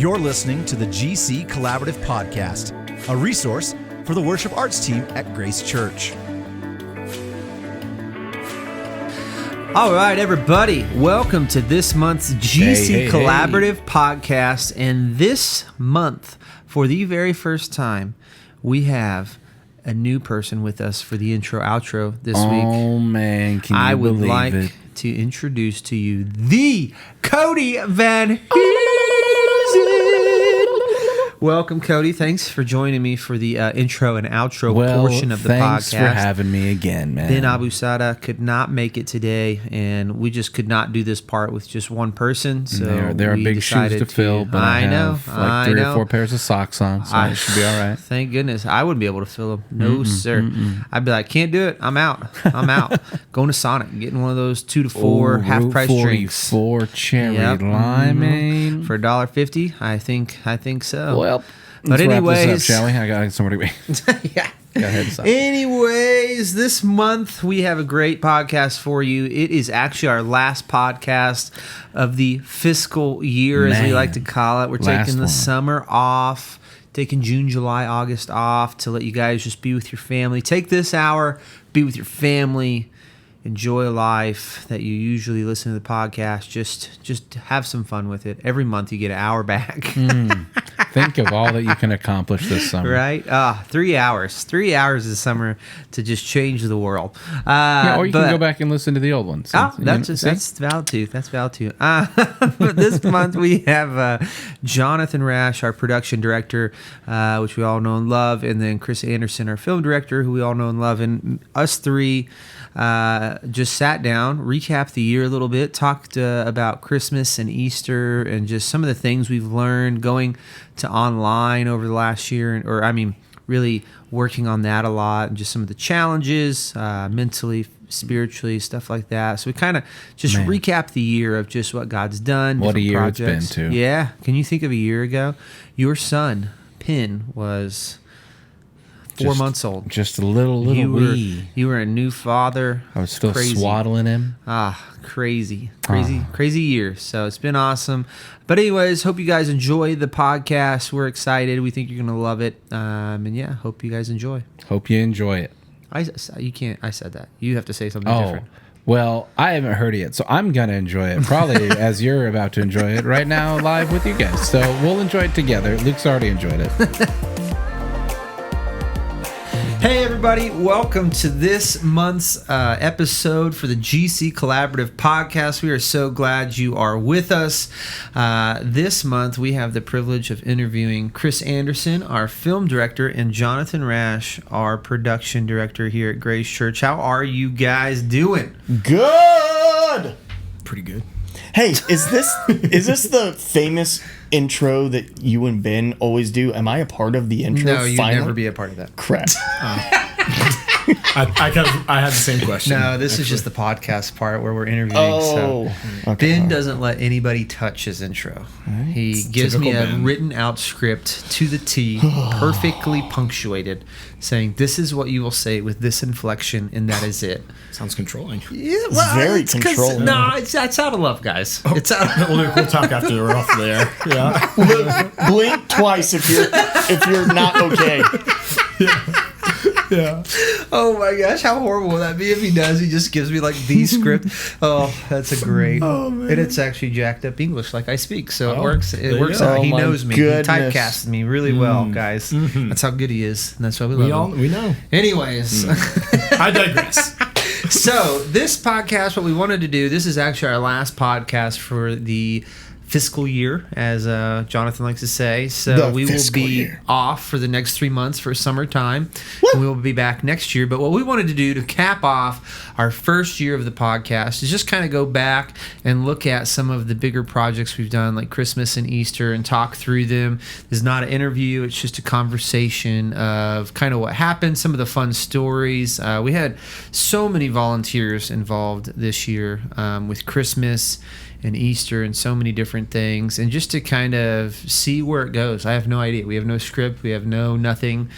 You're listening to the GC Collaborative Podcast, a resource for the worship arts team at Grace Church. All right, everybody, welcome to this month's GC Collaborative Podcast. And this month, for the very first time, we have a new person with us for the intro-outro this week. Oh, man, can you I would believe like it? to introduce to you the Cody Van Heusen. Welcome, Cody. Thanks for joining me for the intro and outro portion of the podcast. Thanks for having me again, man. Ben Abusada could not make it today, and we just could not do this part with just one person. So there are we big shoes to fill, but I have like three or four pairs of socks on, so it should be all right. Thank goodness. I wouldn't be able to fill them. No, sir. I'd be like, can't do it. I'm out. Going to Sonic, getting one of those 2 to 4 half-price drinks. 44 cherry limeade. For $1.50? I think so. Well, but let's anyways, wrap this up, shall we? I got somebody wait. Yeah. Go ahead. Anyways, this month we have a great podcast for you. It is actually our last podcast of the fiscal year, as we like to call it. We're taking the summer off, taking June, July, August off to let you guys just be with your family. Take this hour, be with your family, enjoy life that you usually listen to the podcast. Just have some fun with it. Every month you get an hour back. Think of all that you can accomplish this summer. Right? 3 hours. 3 hours this summer to just change the world. Or you can go back and listen to the old ones. That's valid too. But this month we have Jonathan Rasch, our production director, which we all know and love, and then Chris Anderson, our film director, who we all know and love, and us three just sat down, recapped the year a little bit, talked about Christmas and Easter and just some of the things we've learned going to online over the last year, really working on that a lot, and just some of the challenges mentally, spiritually, stuff like that. So we kind of just recap the year of just what God's done. What a year projects. It's been, too. Yeah. Can you think of a year ago? Your son, Pin, was 4 months old. Just a little wee. You were a new father. I was still swaddling him. Crazy year. So it's been awesome. But anyways, hope you guys enjoy the podcast. We're excited. We think you're going to love it. Hope you guys enjoy. Hope you enjoy it. I said that. You have to say something different. Well, I haven't heard it yet, so I'm going to enjoy it, probably as you're about to enjoy it right now live with you guys. So we'll enjoy it together. Luke's already enjoyed it. Hey everybody, welcome to this month's episode for the GC Collaborative Podcast. We are so glad you are with us. This month we have the privilege of interviewing Chris Anderson, our film director, and Jonathan Rasch, our production director here at Grace Church. How are you guys doing? Good! Pretty good. Hey, is this the famous intro that you and Ben always do? Am I a part of the intro? No, you'd never be a part of that. Crap. I had the same question. No, this is just the podcast part where we're interviewing. Ben doesn't let anybody touch his intro. He gives me a written out script to the T, perfectly punctuated, saying this is what you will say with this inflection, and that is it. Sounds controlling. Yeah, well, very controlling. No, it's out of love, guys. It's out. We'll talk after we're off there. Yeah. Blink twice if you're not okay. Yeah. Oh my gosh, how horrible would that be if he does? He just gives me like the script. Oh, that's a great. Oh, man. And it's actually jacked up English like I speak, so it works. It works out. He knows me. Goodness. He typecasts me really well, guys. That's how good he is, and that's why we love him. We know. Anyways, I digress. So this podcast, what we wanted to do, this is actually our last podcast for the fiscal year, as Jonathan likes to say. So we will be off for the next 3 months for summertime. And we will be back next year. But what we wanted to do to cap off our first year of the podcast is just kind of go back and look at some of the bigger projects we've done, like Christmas and Easter, and talk through them. It's not an interview. It's just a conversation of kind of what happened, some of the fun stories. We had so many volunteers involved this year with Christmas and Easter and so many different things, and just to kind of see where it goes. I have no idea. We have no script. We have nothing.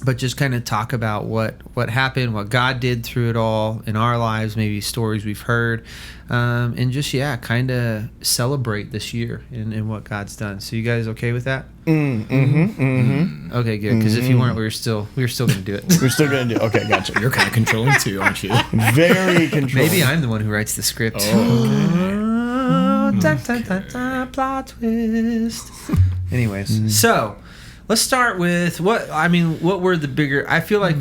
but just kind of talk about what happened, what God did through it all in our lives, maybe stories we've heard, and just kind of celebrate this year and what God's done. So you guys okay with that? Okay, good. Because if you weren't, we were still going to do it. We're still going to do it. Okay, gotcha. You're kind of controlling too, aren't you? Very controlling. Maybe I'm the one who writes the script. Plot twist. Anyways, so let's start with what were the bigger? I feel like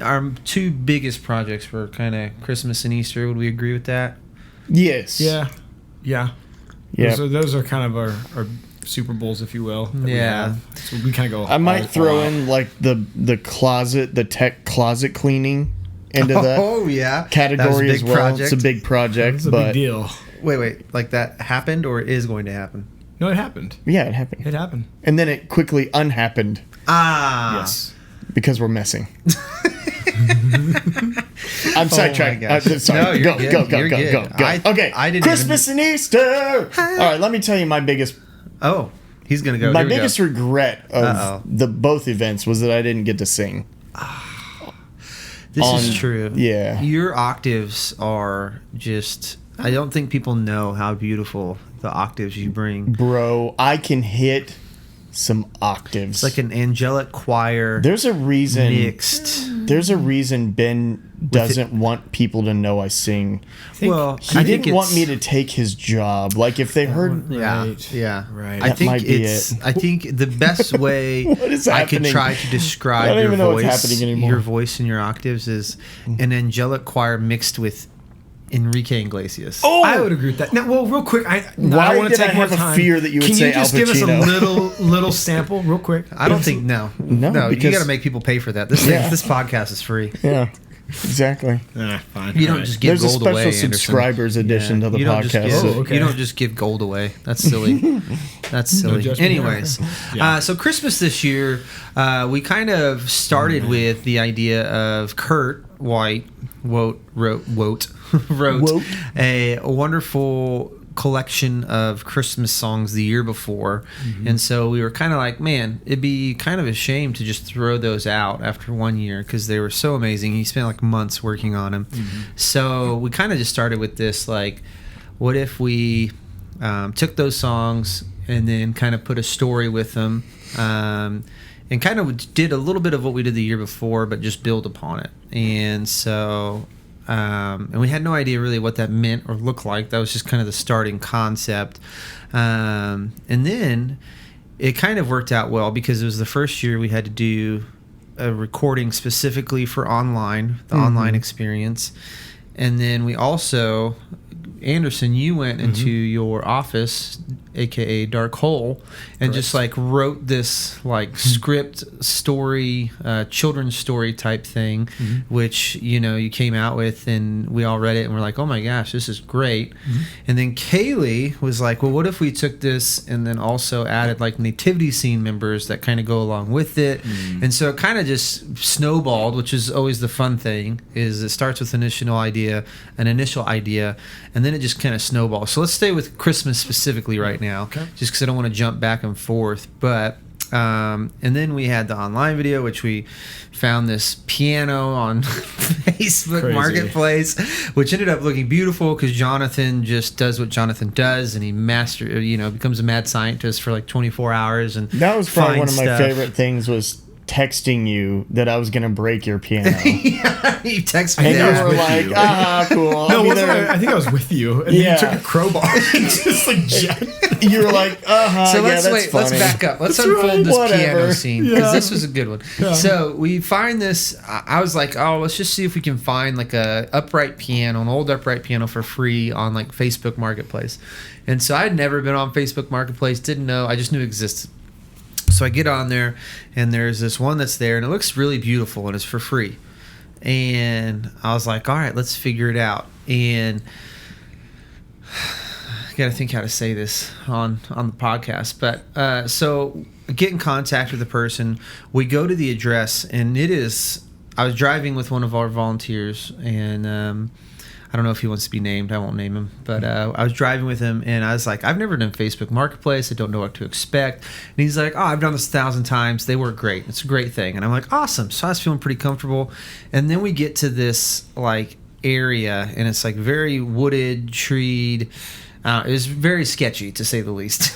our two biggest projects were kind of Christmas and Easter. Would we agree with that? Yes. Yeah. Yeah. Those are kind of our Super Bowls, if you will. Yeah. So we kind of go. I might throw in like the closet, the tech closet cleaning into that category as well. Project. It's a big project. It's a but big deal. Wait, like that happened or is going to happen? No, it happened. Yeah, it happened. It happened. And then it quickly unhappened. Yes. Because we're messing. I'm sidetracked. Sorry. No, Go. Okay. I didn't Christmas and Easter. All right, let me tell you my biggest. Oh, he's gonna go. My biggest regret of both events was that I didn't get to sing. This is true. Yeah. Your octaves are just. I don't think people know how beautiful the octaves you bring. Bro, I can hit some octaves. It's like an angelic choir. There's a reason. Mixed. There's a reason Ben doesn't want people to know I sing. Well, He didn't want me to take his job. Like if they heard, Right. I think might be it's. it. I think the best way What is I could happening? try to describe I don't your even know what's voice, happening anymore. your voice and your octaves is an angelic choir mixed with Enrique Iglesias. Oh! I would agree with that. Now, well, real quick, I Why want to did take I have more a time. fear that you would Can say you just Al give us a Pacino? little sample, real quick? I don't think no, you because- got to make people pay for that. This podcast is free. Yeah, exactly. Fine. You don't just give There's a gold special away, Anderson. subscribers edition to the you don't just podcast. give- okay. You don't just give gold away. That's silly. That's silly. judgment Anyways, here. so Christmas this year, we kind of started with the idea of Kurt White wrote a wonderful collection of Christmas songs the year before, and so we were kind of like, man, it'd be kind of a shame to just throw those out after 1 year because they were so amazing. He spent like months working on them, so we kind of just started with this, like, what if we took those songs and then kind of put a story with them, and kind of did a little bit of what we did the year before, but just build upon it. And so, and we had no idea really what that meant or looked like. That was just kind of the starting concept. And then it kind of worked out well because it was the first year we had to do a recording specifically for online, the online experience. And then we also, Anderson, you went into your office, aka Dark Hole, and just like wrote this like script story, children's story type thing, which you came out with, and we all read it and we're like, oh my gosh, this is great. And then Kaylee was like, well, what if we took this and then also added like nativity scene members that kind of go along with it? And so it kind of just snowballed, which is always the fun thing, is it starts with an initial idea, and then it just kind of snowballs. So let's stay with Christmas specifically right now, just because I don't want to jump back and forth. But and then we had the online video, which we found this piano on Facebook Marketplace, which ended up looking beautiful because Jonathan just does what Jonathan does, and he becomes a mad scientist for like 24 hours. And That was probably one of my stuff. favorite things was texting you that I was going to break your piano. You text me And there. you were like, cool. No, I'll be there. I think I was with you, and Yeah. you took a crowbar and just like jacked. You were like, So that's let's funny. back up. Let's That's unfold right, this whatever. piano scene because Yeah. this was a good one. Yeah. So we find this. I was like, let's just see if we can find like an upright piano, an old upright piano for free on like Facebook Marketplace. And so I'd never been on Facebook Marketplace, didn't know. I just knew it existed. So I get on there, and there's this one that's there, and it looks really beautiful, and it's for free. And I was like, all right, let's figure it out. And I got to think how to say this on the podcast. But so I get in contact with the person. We go to the address, and it is – I was driving with one of our volunteers, and I don't know if he wants to be named. I won't name him. But I was driving with him, and I was like, I've never done Facebook Marketplace. I don't know what to expect. And he's like, oh, I've done this 1,000 times. They work great. It's a great thing. And I'm like, awesome. So I was feeling pretty comfortable. And then we get to this like area, and it's like very wooded, treed. It was very sketchy, to say the least.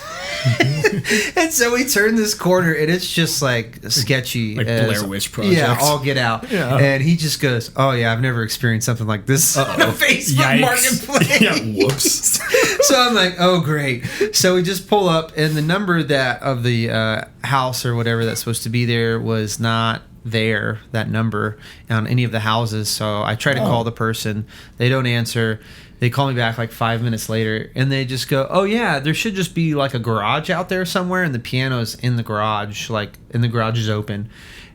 And so we turn this corner, and it's just like sketchy. Like Blair Witch Project. Yeah, all get out. Yeah. And he just goes, oh, yeah, I've never experienced something like this on a Facebook Marketplace. Yeah, whoops. So I'm like, oh, great. So we just pull up, and the number that of the house or whatever that's supposed to be there was not there, that number, on any of the houses. So I try to call the person. They don't answer. They call me back like 5 minutes later, and they just go, oh, yeah, there should just be like a garage out there somewhere, and the piano's in the garage, and the garage is open.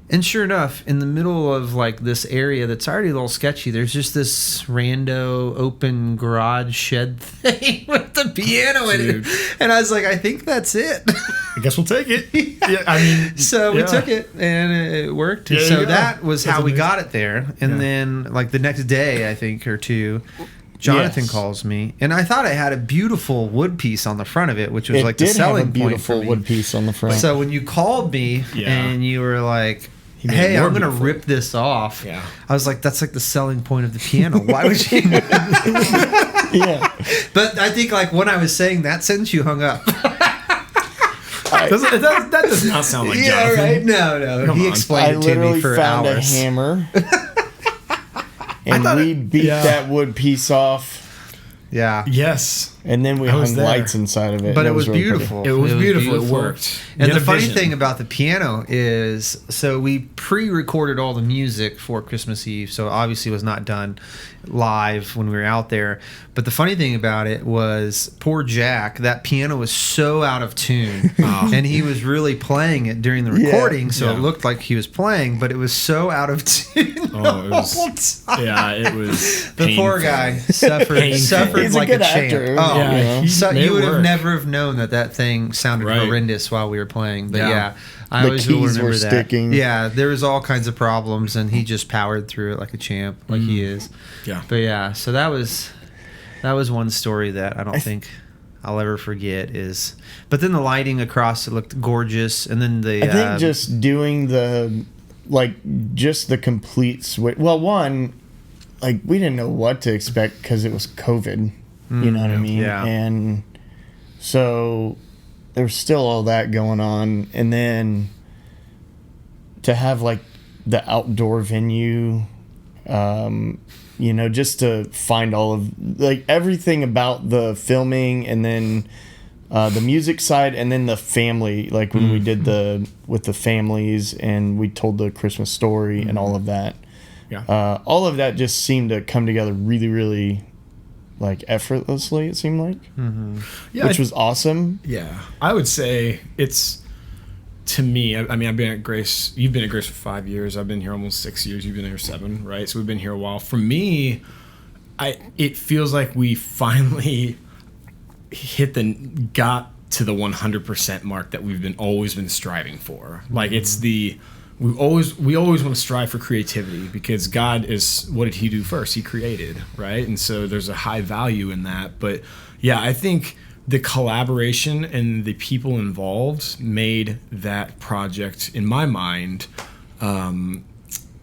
And sure enough, in the middle of like this area that's already a little sketchy, there's just this rando open garage shed thing with the piano in it. And I was like, I think that's it. I guess we'll take it. Yeah, I mean, so we took it, and it worked. Yeah, so yeah. that was That's how we amazing. got it there. And then like the next day, I think, or two, Jonathan calls me, and I thought I had a beautiful wood piece on the front of it, which was It like the did have selling a beautiful point for me. wood piece on the front. So when you called me and you were like, made hey, it more I'm going to beautiful. rip this off. Yeah. I was like, that's like the selling point of the piano. Why would you? Yeah. But I think like when I was saying that sentence, you hung up. that does not sound like Yeah, Jonathan. right. No. Come He on. I explained it to literally me for found hours. a hammer, and we beat that wood piece off, Yeah. Yes. and then we I was hung there. lights inside of it. But and it was really pretty. beautiful. It was beautiful. It worked. You And had the a funny vision. thing about the piano is, so we pre-recorded all the music for Christmas Eve, so obviously it was not done live when we were out there. But the funny thing about it was, poor Jack, that piano was so out of tune, and he was really playing it during the recording, so Yeah. it looked like he was playing, but it was so out of tune Oh, it was- the whole time. Yeah, it was. The poor painful. guy suffered Painful. He's a like good a champ. actor. Oh, Yeah, he so made you it would have work. never have known that thing sounded Right. horrendous while we were playing. But Yeah. yeah, I The always will keys remember were that. sticking. Yeah, there was all kinds of problems, and he just powered through it like a champ, like he is. Yeah. But yeah, so that was one story that I don't think I'll ever forget. But then the lighting across it looked gorgeous, and then the I think just doing the complete switch. Well, one, like we didn't know what to expect because it was COVID. You know what I mean? yeah. And so there's still all that going on, and then to have like the outdoor venue, just to find all of like everything about the filming, and then the music side, and then the family, like when we did with the families, and we told the Christmas story and all of that. Yeah. All of that just seemed to come together really, really like effortlessly, it seemed like, Yeah, which was awesome. Yeah, I would say it's, to me, I mean, I've been at Grace, you've been at Grace for 5 years, I've been here almost 6 years, you've been here 7, right? So we've been here a while. For me, it feels like we finally got to the 100% mark that we've always been striving for. Like it's we always want to strive for creativity, because God is, what did he do first? He created, right? And so there's a high value in that. But yeah, I think the collaboration and the people involved made that project, in my mind,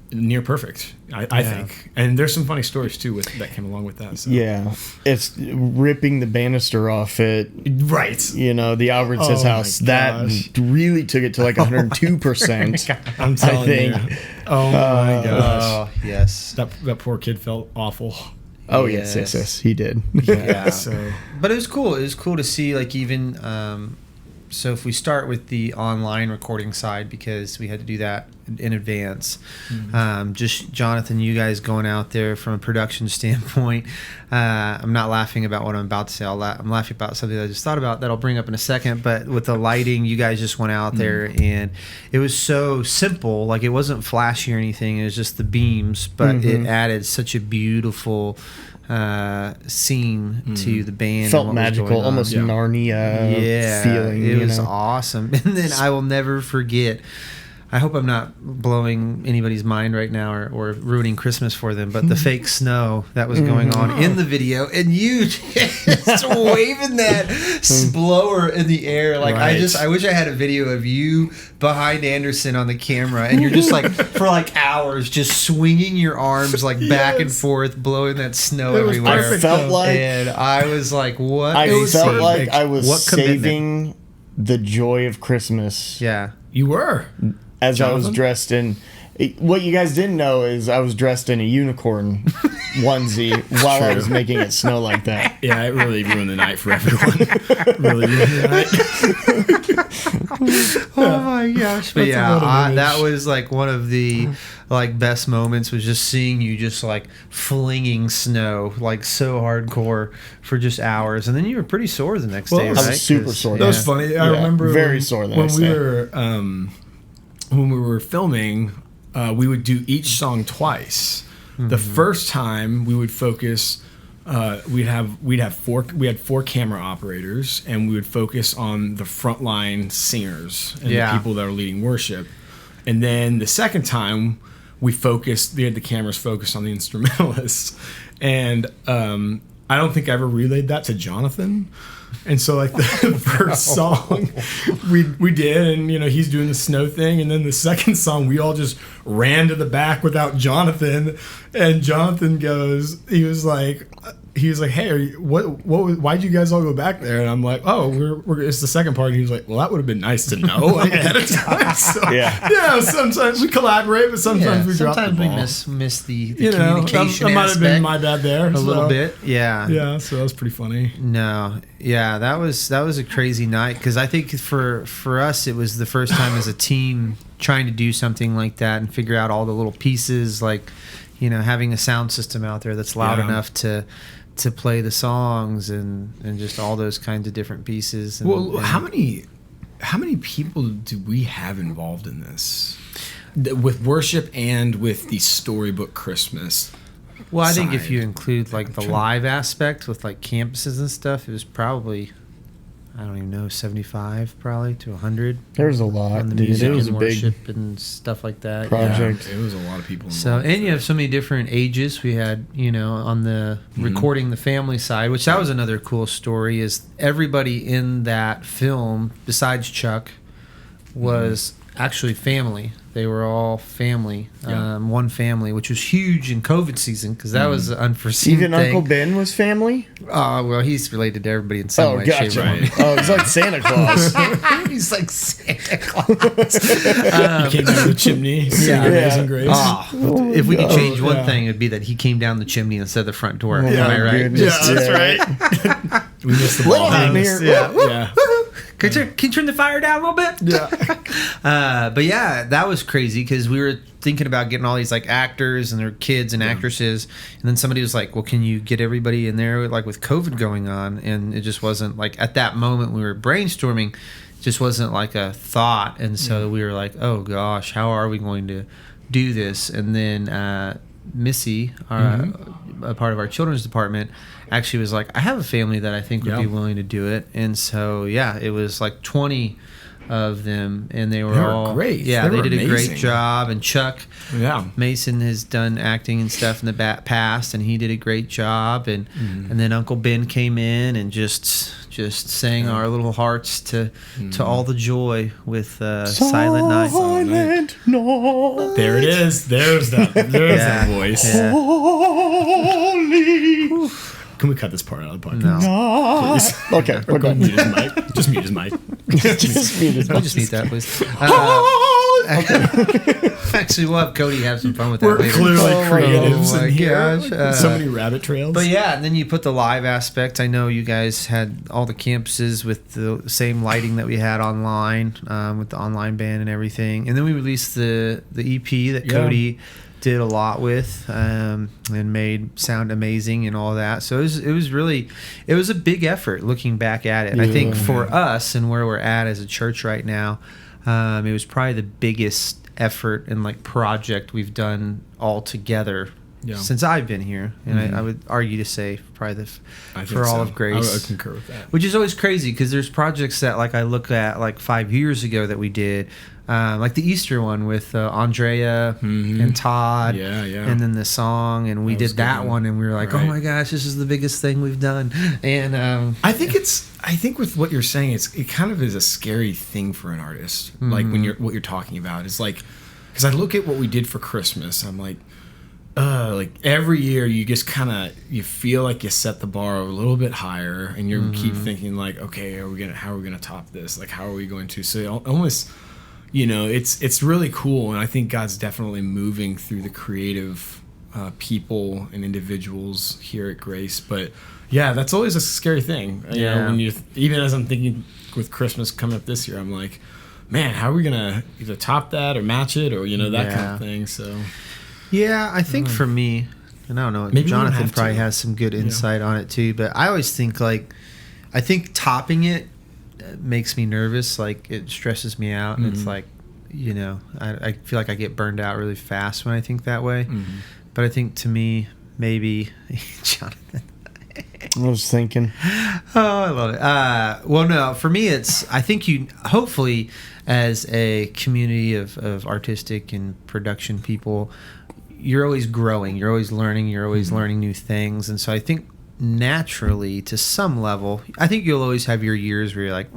near perfect. I think, and there's some funny stories too that came along with that. So. Yeah, it's ripping the banister off it. Right. The Albertsons Oh house, my that gosh. really took it to like 102%. I'm telling think. you. Oh my gosh. Oh yes. That poor kid felt awful. Oh yes, he did. Yeah. So But it was cool. It was cool to see, like, even so if we start with the online recording side, because we had to do that in advance, just Jonathan, you guys going out there from a production standpoint, I'm not laughing about what I'm about to say. I'm laughing about something that I just thought about that I'll bring up in a second. But with the lighting, you guys just went out there, and it was so simple. Like, it wasn't flashy or anything. It was just the beams, but it added such a beautiful scene to the band. Felt and what was magical, going on. almost Narnia feeling. It was awesome. And then I will never forget, I hope I'm not blowing anybody's mind right now or ruining Christmas for them, but the fake snow that was going on in the video, and you just waving that blower in the air. Like, right. I wish I had a video of you behind Anderson on the camera, and you're just like, for like hours, just swinging your arms like back and forth, blowing that snow everywhere. I felt like, and I was like, what? I felt like I was saving the joy of Christmas. Yeah. You were. As Jonathan? I was dressed in, what you guys didn't know is I was dressed in a unicorn onesie while I was making it snow like that. Yeah, it really ruined the night for everyone. Really ruined the night. Oh my gosh! But yeah, that was like one of the like best moments was just seeing you just like flinging snow like so hardcore for just hours, and then you were pretty sore the next day. I was super sore. That was funny. I remember very sore the next day. When we were filming, we would do each song twice. Mm-hmm. The first time we would focus, we had 4 camera operators, and we would focus on the frontline singers and the people that are leading worship. And then the second time we had the cameras focused on the instrumentalists, and I don't think I ever relayed that to Jonathan. And so, like, the first song we did, and, he's doing the snow thing. And then the second song, we all just ran to the back without Jonathan. And Jonathan he was like, hey, why'd you guys all go back there? And I'm like, oh, it's the second part. And he was like, well, that would have been nice to know like, ahead of time. So, sometimes we collaborate, but sometimes we drop the ball. Sometimes we miss the communication that might have been my bad there. A little bit, yeah. Yeah, so that was pretty funny. No, yeah, that was a crazy night, because I think for us, it was the first time as a team trying to do something like that and figure out all the little pieces, like, having a sound system out there that's loud enough to play the songs and just all those kinds of different pieces. And how many people do we have involved in this with worship and with the Storybook Christmas? Well, I think if you include like the live aspect with like campuses and stuff, it was probably, I don't even know, 75 probably to 100. There's a lot. On the music and worship and stuff like that. Project. Yeah, it was a lot of people involved. So, and you have so many different ages. We had, on the recording the family side, which that was another cool story, is everybody in that film, besides Chuck, was actually family. They were all family, one family, which was huge in COVID season, because that was an unforeseen thing. Even Uncle Ben was family? Well, he's related to everybody in some way, gotcha. shape, or form. Oh, he's like Santa Claus. He's like Santa Claus. He came down the chimney, singing Amazing Grace. If we could change one thing, it would be that he came down the chimney instead of the front door. Am I right? Goodness. Yeah, that's right. We missed the ball. Yeah. Can you turn the fire down a little bit? Yeah. But yeah, that was crazy, because we were thinking about getting all these like actors and their kids and actresses, and then somebody was like, well, can you get everybody in there like with COVID going on? And it just wasn't like, at that moment we were brainstorming, it just wasn't like a thought. And so we were like, oh gosh, how are we going to do this? And then Missy, a part of our children's department, actually was like, I have a family that I think would be willing to do it. And so it was like 20 of them, and they were all great. Yeah, they did amazing. a great job. And Chuck Mason has done acting and stuff in the past, and he did a great job. And and then Uncle Ben came in and just sang our little hearts to all the joy with Silent Night. Silent Night. There it is. There's that voice. Yeah. Holy. Can we cut this part out of the podcast? No. Please. Okay, we're done. Mute his mic. Just mute his mic. Just mute his I'll mic. just mute that, please. Actually, we'll have Cody have some fun with that We're later. clearly creatives Oh my in here. gosh. So many rabbit trails. But yeah, and then you put the live aspect. I know you guys had all the campuses with the same lighting that we had online, with the online band and everything. And then we released the EP that Cody did a lot with, and made sound amazing and all that. So it was a big effort looking back at it. I think for us and where we're at as a church right now, it was probably the biggest effort and like project we've done all together since I've been here, and I would argue to say probably for all of Grace. I would concur with that. Which is always crazy because there's projects that like I look at like 5 years ago that we did, like the Easter one with Andrea and Todd, and then the song, and we did that one, and we were like, oh my gosh, this is the biggest thing we've done. And I think with what you're saying, it kind of is a scary thing for an artist. Like what you're talking about is like, because I look at what we did for Christmas, I'm like every year you just kind of you feel like you set the bar a little bit higher, and you keep thinking like, okay, how are we gonna top this? Like, how are we going to? So almost, it's really cool, and I think God's definitely moving through the creative people and individuals here at Grace. But yeah, that's always a scary thing. You know, when you even as I'm thinking with Christmas coming up this year, I'm like, man, how are we gonna either top that or match it, or that kind of thing? So. Yeah, I think for me, and I don't know, maybe Jonathan probably has some good insight on it too, but I always think I think topping it makes me nervous. Like, it stresses me out, and it's like, I feel like I get burned out really fast when I think that way. But I think to me, maybe Jonathan. I was thinking. Oh, I love it. Well, no, for me, I think hopefully, as a community of artistic and production people, you're always growing, you're always learning, you're always learning new things. And so I think naturally, to some level, I think you'll always have your years where you're like,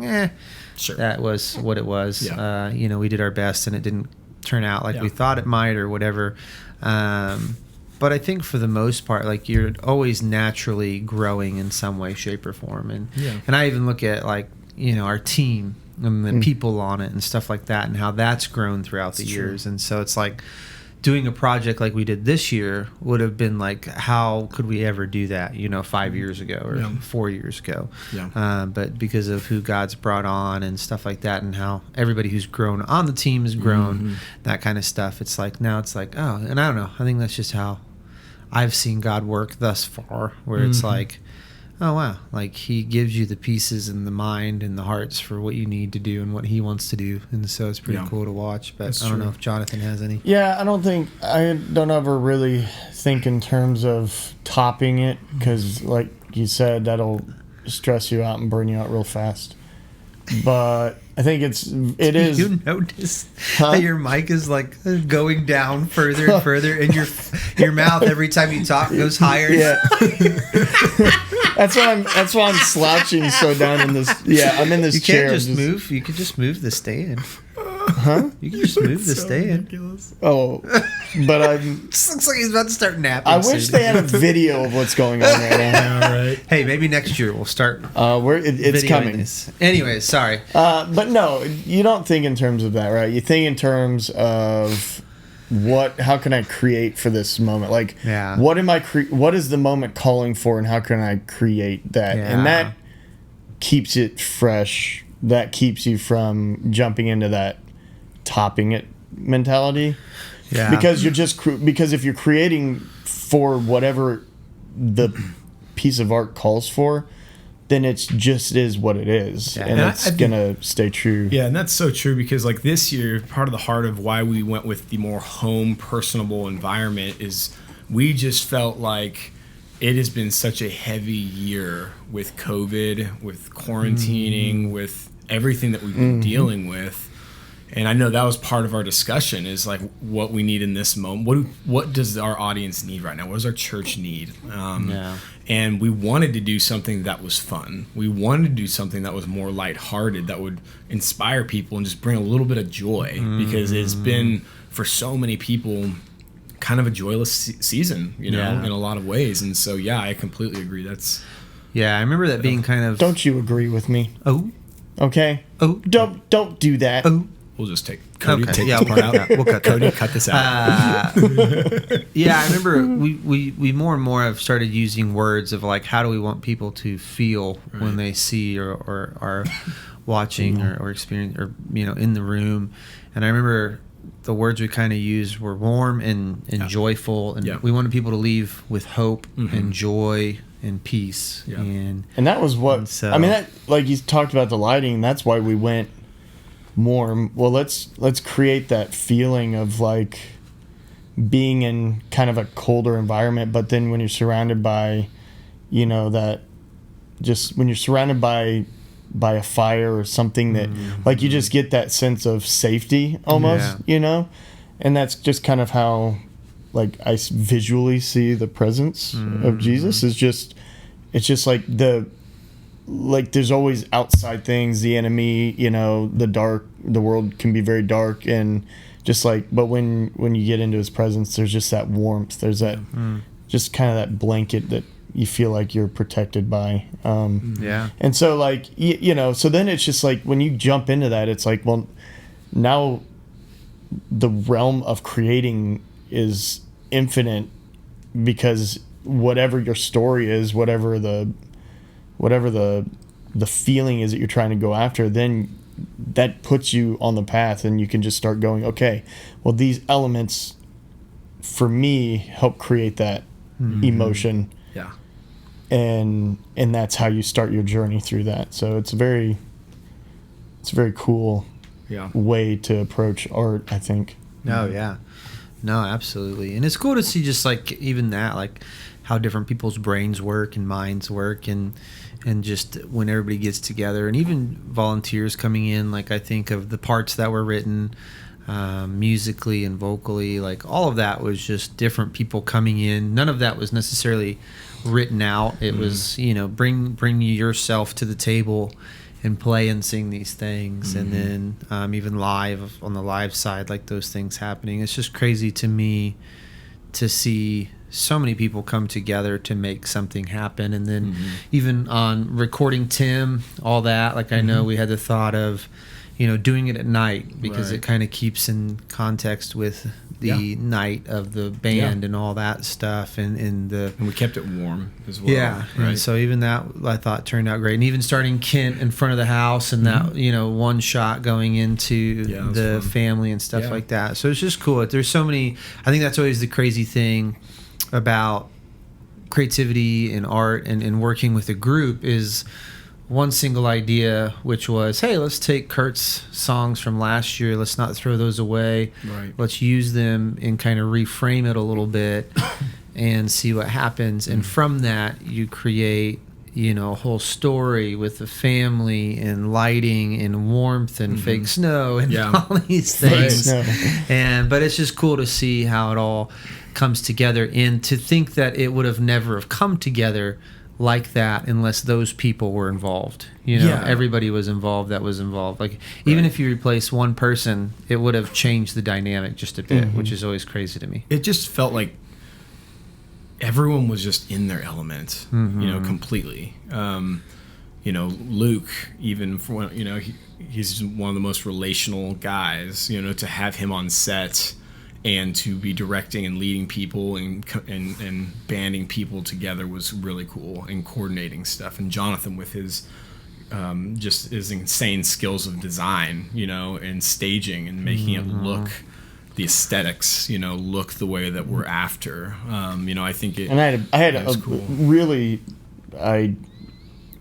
sure, that was what it was. Yeah. We did our best and it didn't turn out like we thought it might or whatever. But I think for the most part, like, you're always naturally growing in some way, shape, or form. And I even look at, like, our team and the people on it and stuff like that, and how that's grown throughout the years. And so it's like, doing a project like we did this year would have been like, how could we ever do that, 5 years ago or 4 years ago? But because of who God's brought on and stuff like that, and how everybody who's grown on the team has grown, that kind of stuff, it's like, now it's like, oh, and I don't know, I think that's just how I've seen God work thus far, where it's like, oh wow, like, he gives you the pieces and the mind and the hearts for what you need to do and what he wants to do, and so it's pretty cool to watch. But that's I don't know if Jonathan has any. I don't ever really think in terms of topping it, because like you said, that'll stress you out and burn you out real fast. But I think it is. You notice how your mic is like going down further and further, and your mouth every time you talk goes higher. Yeah. That's why I'm slouching so down in this. Yeah, I'm in this chair. You can't just move. You could just move the stand. Huh? You can just move the stand. Ridiculous. Oh, but I'm. This looks like he's about to start napping. I wish they had a video of what's going on right now. All right. Hey, maybe next year we'll start. It's coming. This. Anyways, sorry. But no, you don't think in terms of that, right? You think in terms of how can I create for this moment? Like, what am I? What is the moment calling for, and how can I create that? Yeah. And that keeps it fresh. That keeps you from jumping into that topping it mentality. Yeah. Because because if you're creating for whatever the piece of art calls for, then it's just is what it is, and it's gonna stay true. Yeah, and that's so true, because like this year, part of the heart of why we went with the more home, personable environment is we just felt like it has been such a heavy year with COVID, with quarantining, with everything that we've been dealing with. And I know that was part of our discussion, is like what we need in this moment. What does our audience need right now? What does our church need? And we wanted to do something that was fun. We wanted to do something that was more lighthearted, that would inspire people and just bring a little bit of joy, because it's been, for so many people, kind of a joyless season, in a lot of ways. And so, I completely agree. I remember that being kind of. Don't you agree with me? Oh. Okay. Oh. Don't do that. Oh. We'll just take Cody. Okay. Take this part out. We'll cut Cody. Cut this out. I remember we more and more have started using words of like, how do we want people to feel when they see or are watching or experience or in the room. And I remember the words we kind of used were warm and joyful, and we wanted people to leave with hope and joy and peace. And that was what I mean. That, like you talked about the lighting. That's why we went more. Well, let's create that feeling of like being in kind of a colder environment, but then when you're surrounded by, that just when you're surrounded by a fire or something that like you just get that sense of safety almost, and that's just kind of how like I visually see the presence of Jesus it's just like there's always outside things, the enemy, the world can be very dark, and just like, but when you get into his presence, there's just that warmth, there's that just kind of that blanket that you feel like you're protected by. And so like, so then it's just like when you jump into that, it's like, well, now the realm of creating is infinite, because whatever your story is, whatever the feeling is that you're trying to go after, then that puts you on the path, and you can just start going, okay, well, these elements for me help create that emotion. Yeah. And that's how you start your journey through that. So it's a very cool way to approach art, I think. Oh yeah. No, absolutely. And it's cool to see just like even that, like how different people's brains work and minds work, and just when everybody gets together, and even volunteers coming in, like I think of the parts that were written musically and vocally, like all of that was just different people coming in. None of that was necessarily written out. It was, bring yourself to the table and play and sing these things. And then even live, on the live side, like those things happening. It's just crazy to me to see so many people come together to make something happen. And then even on recording Tim, all that, like I know we had the thought of, doing it at night, because it kind of keeps in context with the night of the band and all that stuff, and we kept it warm as well. Yeah, right. And so even that I thought turned out great, and even starting Kent in front of the house, and that one shot going into the family and stuff like that. So it's just cool. There's so many. I think that's always the crazy thing about creativity and art and working with a group is one single idea, which was, hey, let's take Kurt's songs from last year. Let's not throw those away. Right. Let's use them and kind of reframe it a little bit and see what happens. And from that, you create, a whole story with the family and lighting and warmth and fake snow and all these things. But it's just cool to see how it all comes together, and to think that it would have never have come together like that unless those people were involved. Everybody was involved that was involved. Like even if you replace one person, it would have changed the dynamic just a bit, which is always crazy to me. It just felt like everyone was just in their element, completely. Luke, even for he's one of the most relational guys. To have him on set and to be directing and leading people and banding people together was really cool, and coordinating stuff. And Jonathan with his just his insane skills of design, and staging and making it look, the aesthetics, look the way that we're after. I think it. And I had a cool. Really,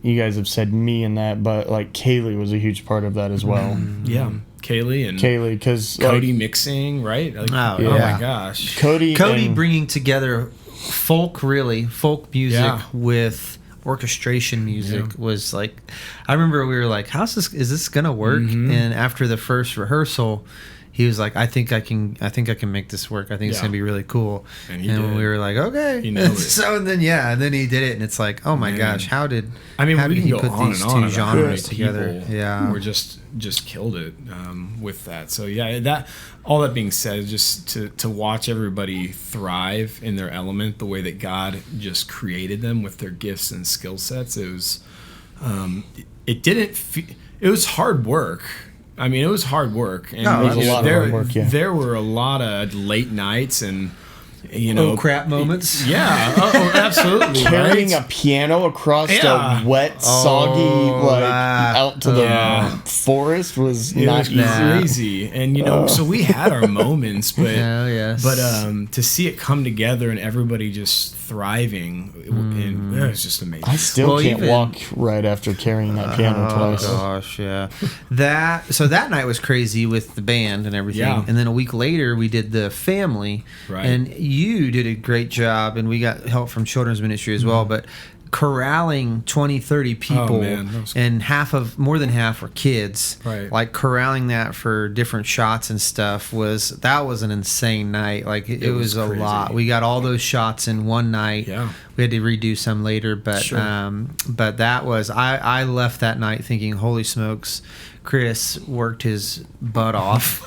you guys have said me in that, but like Kaylee was a huge part of that as well. Yeah. Kaylee, because Cody mixing, right? Like, oh my gosh, Cody bringing together folk music with orchestration music was like, I remember we were like, is this gonna work? And after the first rehearsal, he was like, I think I can make this work. I think it's gonna be really cool. And we were like, okay. So then he did it, and it's like, oh my gosh, how did he put these two genres together? Yeah, we're just killed it with that. So that all that being said, just to watch everybody thrive in their element the way that God just created them with their gifts and skill sets, it was it was hard work. I mean, it was hard work, and it was a lot of hard work. There were a lot of late nights, and crap moments. Yeah, absolutely. Carrying a piano across the wet, soggy, out to the forest was not easy. Crazy. And so we had our moments, but to see it come together and everybody just thriving, it was just amazing. I still can't walk right after carrying that piano twice. Oh gosh, yeah. That night was crazy with the band and everything. Yeah. And then a week later we did the family. Right. And you did a great job, and we got help from children's ministry as well, but corralling 20-30 people, and more than half were kids, right? Like corralling that for different shots and stuff was an insane night. Like it was a lot. We got all those shots in one night. We had to redo some later, but but that was I left that night thinking, holy smokes, Chris worked his butt off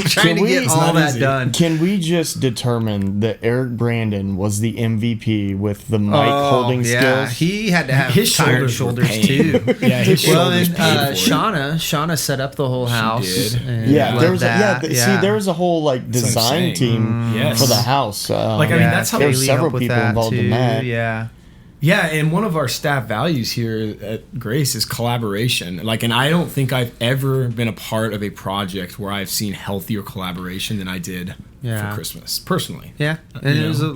trying to get all that done. Can we just determine that Eric Brandon was the MVP with the mic holding skills? He had to have his tired shoulders too. His shoulders. Shauna set up the whole house. She did. And there was there was a whole design team for the house. That's how there were several people involved in that. Yeah, and one of our staff values here at Grace is collaboration. And I don't think I've ever been a part of a project where I've seen healthier collaboration than I did for Christmas, personally. Yeah, and it was a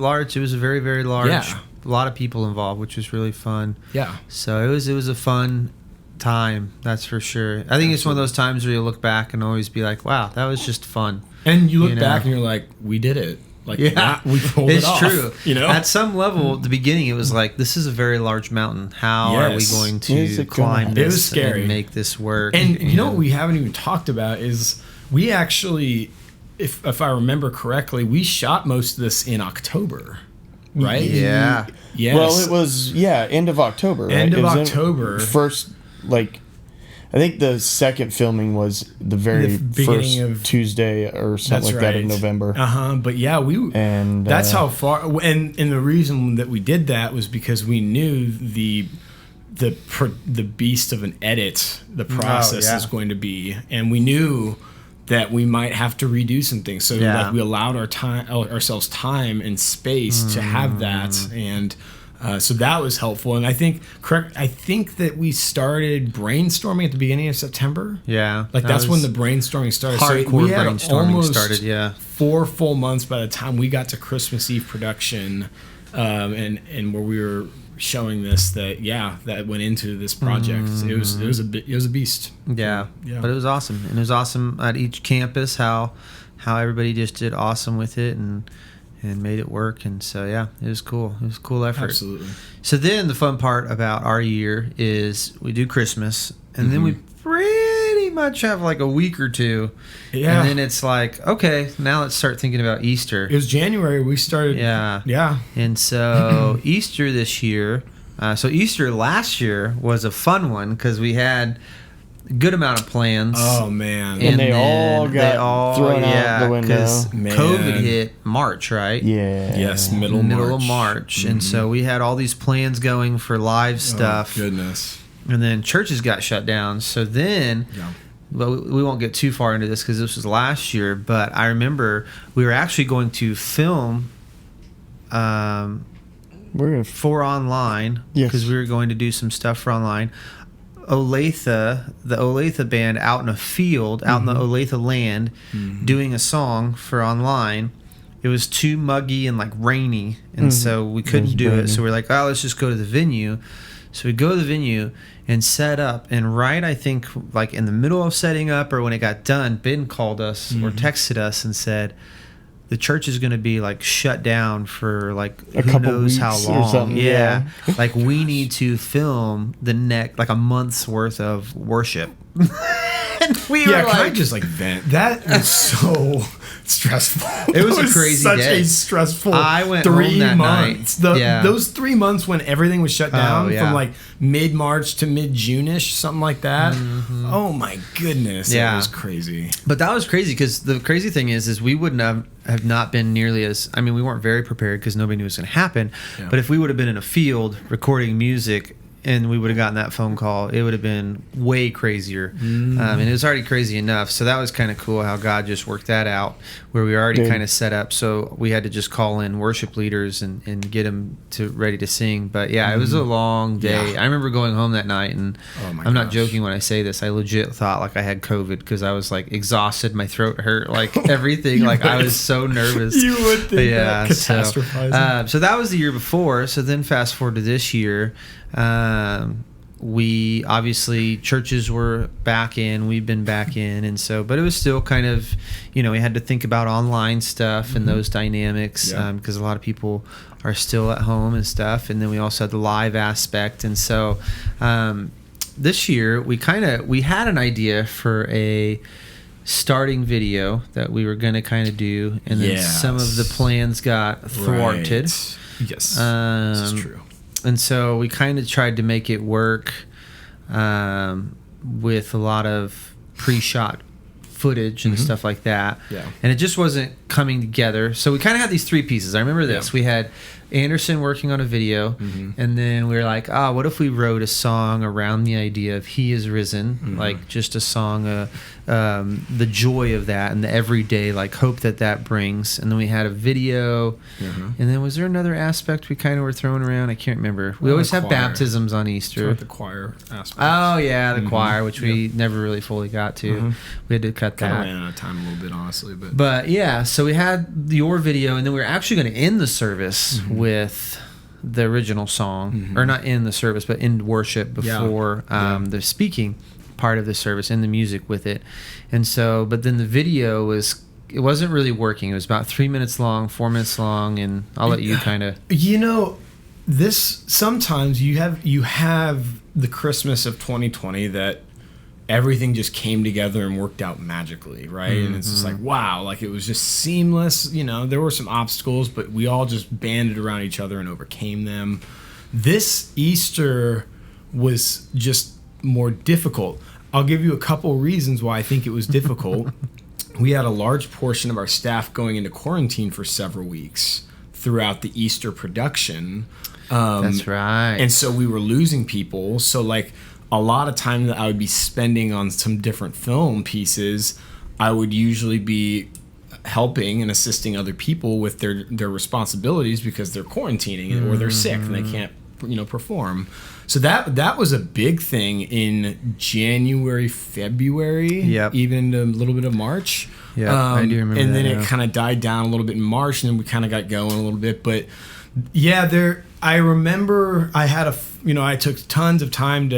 very, very large, a lot of people involved, which was really fun. Yeah. So it was a fun time, that's for sure. I think it's one of those times where you look back and always be like, wow, that was just fun. And you look back and you're like, we did it. We pulled it off. It's true. At some level, at the beginning, it was like, this is a very large mountain. How are we going to climb this? It was scary. And make this work? And what we haven't even talked about is we actually, if I remember correctly, we shot most of this in October, right? Yeah. Yes. Well, it was end of October. Right? End of October. First, I think the second filming was the very first of Tuesday or something like that in November. But that's how far. And the reason that we did that was because we knew the beast of an edit the process is going to be, and we knew that we might have to redo some things. So we allowed ourselves time and space to have that, and. So that was helpful, and I think that we started brainstorming at the beginning of September. Yeah, that's when the brainstorming started. Hardcore brainstorming started. 4 full months by the time we got to Christmas Eve production, and where we were showing this that went into this project. It was a beast. Yeah, but it was awesome, and it was awesome at each campus how everybody just did awesome with it and made it work. And so it was cool. It was a cool effort. Absolutely. So then the fun part about our year is we do Christmas, and then we pretty much have a week or two, and then it's like, okay, now let's start thinking about Easter. It was January we started. And so Easter this year, Easter last year was a fun one because we had good amount of plans. Oh man! And they all got thrown out the window. COVID hit March, right? Yeah. Yes, middle of March, and so we had all these plans going for live stuff. Oh, goodness! And then churches got shut down. So then, well, we won't get too far into this because this was last year. But I remember we were actually going to film. For online because we were going to do some stuff for online. The Olathe band out in a field, out in the Olathe land, doing a song for online. It was too muggy and rainy, and so we couldn't do it. So we're like, oh, let's just go to the venue. So we go to the venue and set up, and I think in the middle of setting up or when it got done, Ben called us or texted us and said, the church is going to be shut down for a who couple knows weeks how long. Or something. Yeah. We need to film the a month's worth of worship. And we were can I just vent? That was so stressful. It was a crazy such day. A stressful. I went 3 home that months. night. Those 3 months when everything was shut down from mid-March to mid-June-ish, something like that. Oh my goodness. Yeah. It was crazy. But that was crazy because the crazy thing is we wouldn't have not been nearly as, we weren't very prepared because nobody knew it was going to happen. Yeah. But if we would have been in a field recording music and we would have gotten that phone call, it would have been way crazier. And it was already crazy enough. So that was kind of cool how God just worked that out, where we were already kind of set up. So we had to just call in worship leaders and get them ready to sing. But yeah, it was a long day. I remember going home that night, and I'm not joking when I say this. I legit thought like I had COVID because I was like exhausted. My throat hurt, like everything. Like I was so nervous. You would think that. Catastrophizing. So that was the year before. So then fast forward to this year. We obviously, churches were back in, we've been back in, and so, but it was still kind of, we had to think about online stuff and those dynamics, because a lot of people are still at home and stuff. And then we also had the live aspect. And so this year we had an idea for a starting video that we were going to kind of do, and then some of the plans got thwarted. Yes, this is true. And so we kind of tried to make it work with a lot of pre-shot footage and stuff like that. Yeah. And it just wasn't coming together. So we kind of had these three pieces. I remember this. We had Anderson working on a video, and then we were like, what if we wrote a song around the idea of He is risen, like just a song, the joy of that and the everyday like hope that brings. And then we had a video, and then was there another aspect we kind of were throwing around? I can't remember. We always have baptisms on Easter. The choir aspect. Oh yeah, the choir, which we never really fully got to. We had to cut that. Kind of ran out of time a little bit, honestly, but yeah. So we had your video, and then we were actually going to end the service with the original song, or not in the service, but in worship before the speaking part of the service, and the music with it. And so, but then the video it wasn't really working. It was about 3 minutes long, 4 minutes long, and I'll let you kind of. This sometimes you have the Christmas of 2020 that everything just came together and worked out magically, right? And it's just like, wow, like it was just seamless. There were some obstacles, but we all just banded around each other and overcame them. This Easter was just more difficult. I'll give you a couple reasons why I think it was difficult. We had a large portion of our staff going into quarantine for several weeks throughout the Easter production. That's right. And so we were losing people. So like, a lot of time that I would be spending on some different film pieces, I would usually be helping and assisting other people with their responsibilities because they're quarantining or they're sick and they can't perform. So that was a big thing in January, February, even a little bit of March. Yeah, I do remember. And then it kind of died down a little bit in March, and then we kind of got going a little bit. But yeah, I remember I had I took tons of time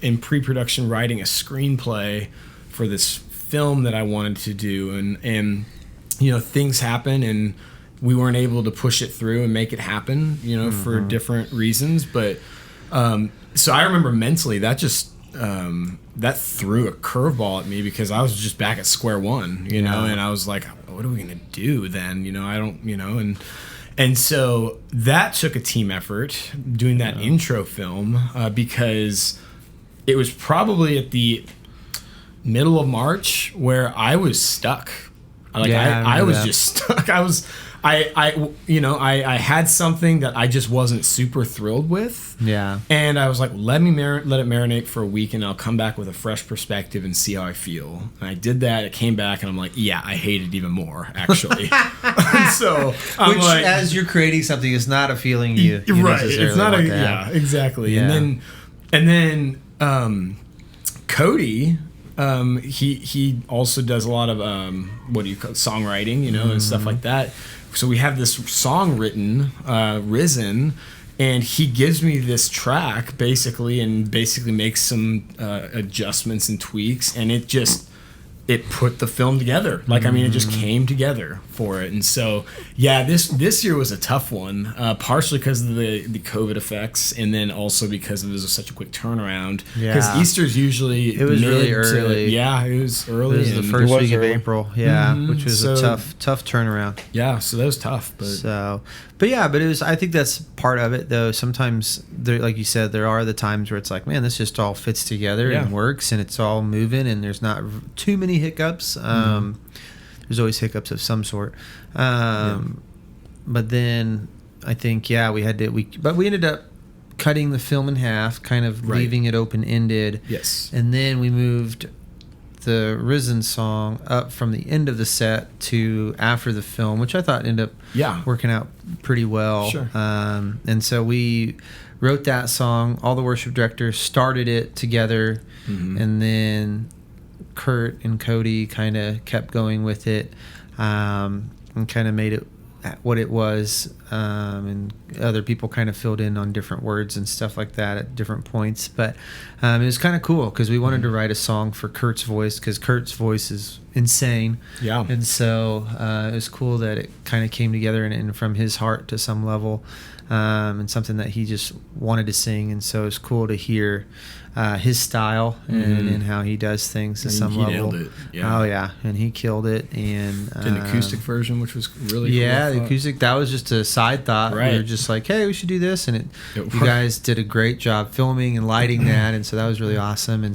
in pre-production writing a screenplay for this film that I wanted to do, and things happen and we weren't able to push it through and make it happen for different reasons, but so I remember mentally that just that threw a curveball at me because I was just back at square one, and I was like, what are we gonna do then? I don't and so that took a team effort doing that intro film because it was probably at the middle of March where I was stuck. I was just stuck. I had something that I just wasn't super thrilled with. Yeah. And I was like, let it marinate for a week, and I'll come back with a fresh perspective and see how I feel. And I did that. It came back, and I'm like, yeah, I hate it even more, actually. So, as you're creating something, is not a feeling you right. necessarily It's not want a to have. exactly. Yeah. And then Cody. He also does a lot of songwriting, and stuff like that. So we have this song written, Risen, and he gives me this track basically makes some adjustments and tweaks, and it put the film together. It just came together for it. And so, yeah, this year was a tough one, partially because of the COVID effects, and then also because it was such a quick turnaround. Because Easter's usually it was really early. It was early. It was the first week of April. Yeah, which was a tough turnaround. Yeah, so that was tough. But it was. I think that's part of it, though. Sometimes, like you said, there are the times where it's like, man, this just all fits together and works, and it's all moving, and there's not too many hiccups. There's always hiccups of some sort. But then I think, we ended up cutting the film in half, kind of leaving it open-ended. Yes. And then we moved the Risen song up from the end of the set to after the film, which I thought ended up working out pretty well. Sure. And so we wrote that song. All the worship directors started it together, and then Kurt and Cody kind of kept going with it, and kind of made it what it was, and other people kind of filled in on different words and stuff like that at different points. But it was kind of cool because we wanted to write a song for Kurt's voice, because Kurt's voice is insane. Yeah. And so it was cool that it kind of came together and from his heart to some level, and something that he just wanted to sing. And so it's cool to hear his style and how he does things at some level. Nailed it. Yeah. Oh yeah, and he killed it. And an acoustic version, which was really cool. Yeah, the acoustic, that was just a side thought. Right. We were just like, hey, we should do this, and you guys did a great job filming and lighting that, and so that was really awesome. And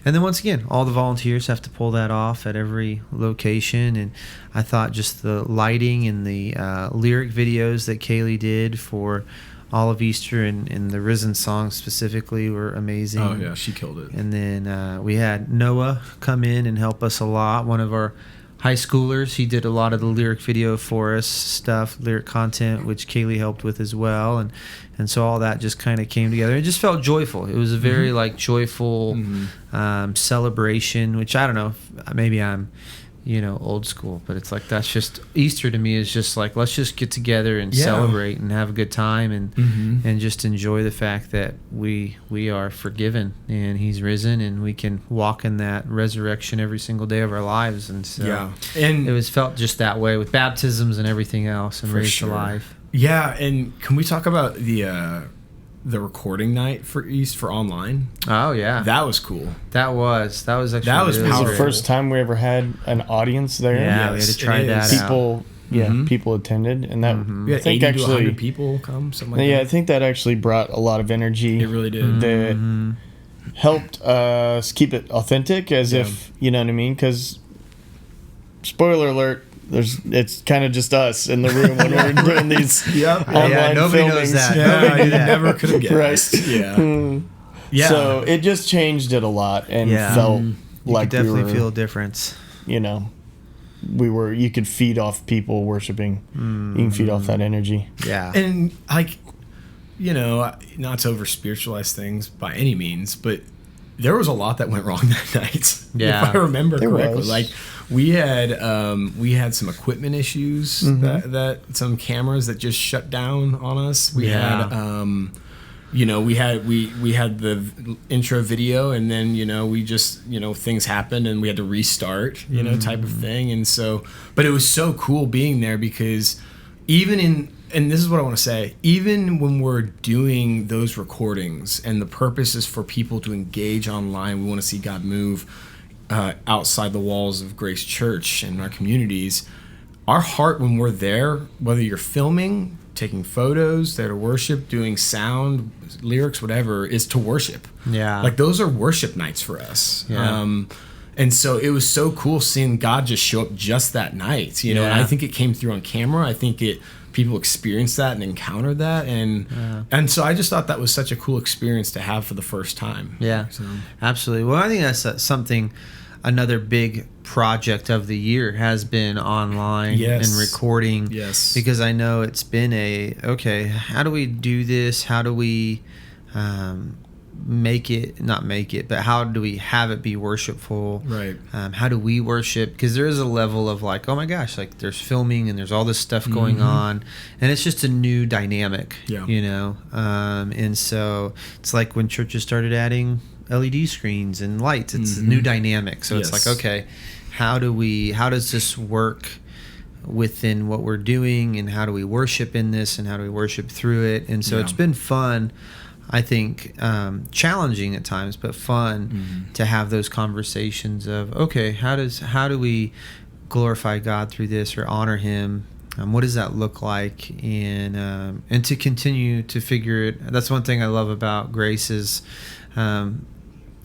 then once again, all the volunteers have to pull that off at every location, and I thought just the lighting and the lyric videos that Kaylee did for all of Easter and the Risen song specifically were amazing. Oh yeah, she killed it. And then we had Noah come in and help us a lot. One of our high schoolers, he did a lot of the lyric video for us lyric content, which Kaylee helped with as well. And so all that just kind of came together. It just felt joyful. It was a very joyful celebration, which I don't know, maybe I'm old school, but it's like, that's just Easter to me is just like, let's just get together and celebrate and have a good time and just enjoy the fact that we are forgiven and he's risen and we can walk in that resurrection every single day of our lives. And so and it was felt just that way with baptisms and everything else and raised to life. Yeah. And can we talk about the recording night for online? Oh yeah, that was cool. That was actually It was the first time we ever had an audience there. Yeah, we had to try that out. People attended, and that I think 80 to 100 people come, something like that. Yeah, I think that actually brought a lot of energy. It really did. That helped us keep it authentic, as if, you know what I mean? Because, spoiler alert, it's kind of just us in the room when we're doing these online nobody filmings. knows that. Yeah, you never could have guessed. Right. Yeah. So it just changed it a lot and felt like you could definitely we were, feel a difference. You could feed off people worshiping. You can feed off that energy. Yeah. And not to over spiritualize things by any means, but there was a lot that went wrong that night. Yeah. If I remember correctly. Was. Like we had some equipment issues that some cameras that just shut down on us. We had we had the intro video, and then we just things happened and we had to restart type of thing. And so, but it was so cool being there, because and this is what I want to say, even when we're doing those recordings and the purpose is for people to engage online, we want to see God move outside the walls of Grace Church and our communities. Our heart when we're there, whether you're filming, taking photos, there to worship, doing sound, lyrics, whatever, is to worship. Yeah. Like those are worship nights for us. Yeah. And so it was so cool seeing God just show up just that night, And I think it came through on camera. I think people experienced that and encountered that, and so I just thought that was such a cool experience to have for the first time. Yeah, so. Absolutely. Well, I think that's something. Another big project of the year has been online and recording. Yes, because I know it's been how do we do this? How do we not make it, but how do we have it be worshipful? Right. How do we worship? Because there is a level of like, oh my gosh, like there's filming and there's all this stuff going on, and it's just a new dynamic. Yeah. And so it's like when churches started adding LED screens and lights, it's a new dynamic. So it's like, okay, how does this work within what we're doing, and how do we worship in this, and how do we worship through it? And so it's been fun, I think, challenging at times, but fun to have those conversations of, okay, how do we glorify God through this or honor him? What does that look like? And to continue to figure it. That's one thing I love about Grace is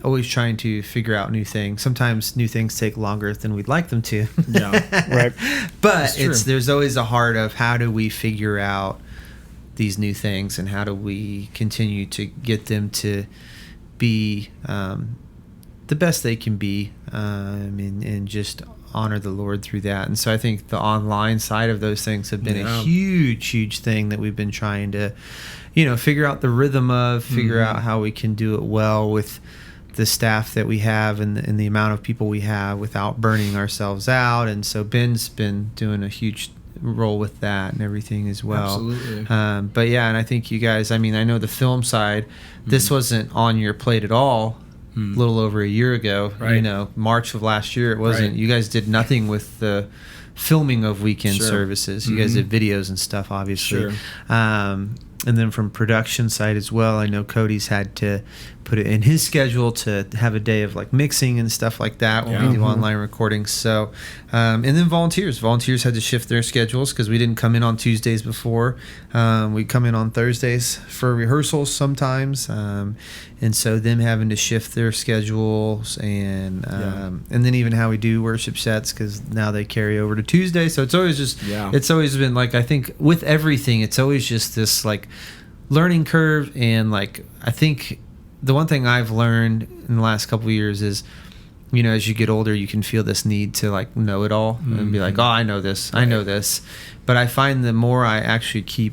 always trying to figure out new things. Sometimes new things take longer than we'd like them to. Yeah, right. But there's always a heart of how do we figure out these new things, and how do we continue to get them to be the best they can be, and just honor the Lord through that. And so I think the online side of those things have been a huge thing that we've been trying to, figure out the rhythm of, figure out how we can do it well with the staff that we have and the amount of people we have without burning ourselves out. And so Ben's been doing a huge role with that and everything as well. Absolutely. But yeah, and I think you guys, I know the film side, this wasn't on your plate at all a little over a year ago. Right. March of last year, it wasn't. Right. You guys did nothing with the filming of weekend services. You guys did videos and stuff, obviously. Sure. And then from production side as well, I know Cody's had to put it in his schedule to have a day of like mixing and stuff like that when we do online recordings. So, and then volunteers had to shift their schedules because we didn't come in on Tuesdays before. We come in on Thursdays for rehearsals sometimes. And so them having to shift their schedules and then even how we do worship sets, because now they carry over to Tuesday. So it's always just, it's always been like, I think with everything, it's always just this like learning curve. And like, I think the one thing I've learned in the last couple of years is, as you get older, you can feel this need to like know it all and be like, oh, I know this. But I find the more I actually keep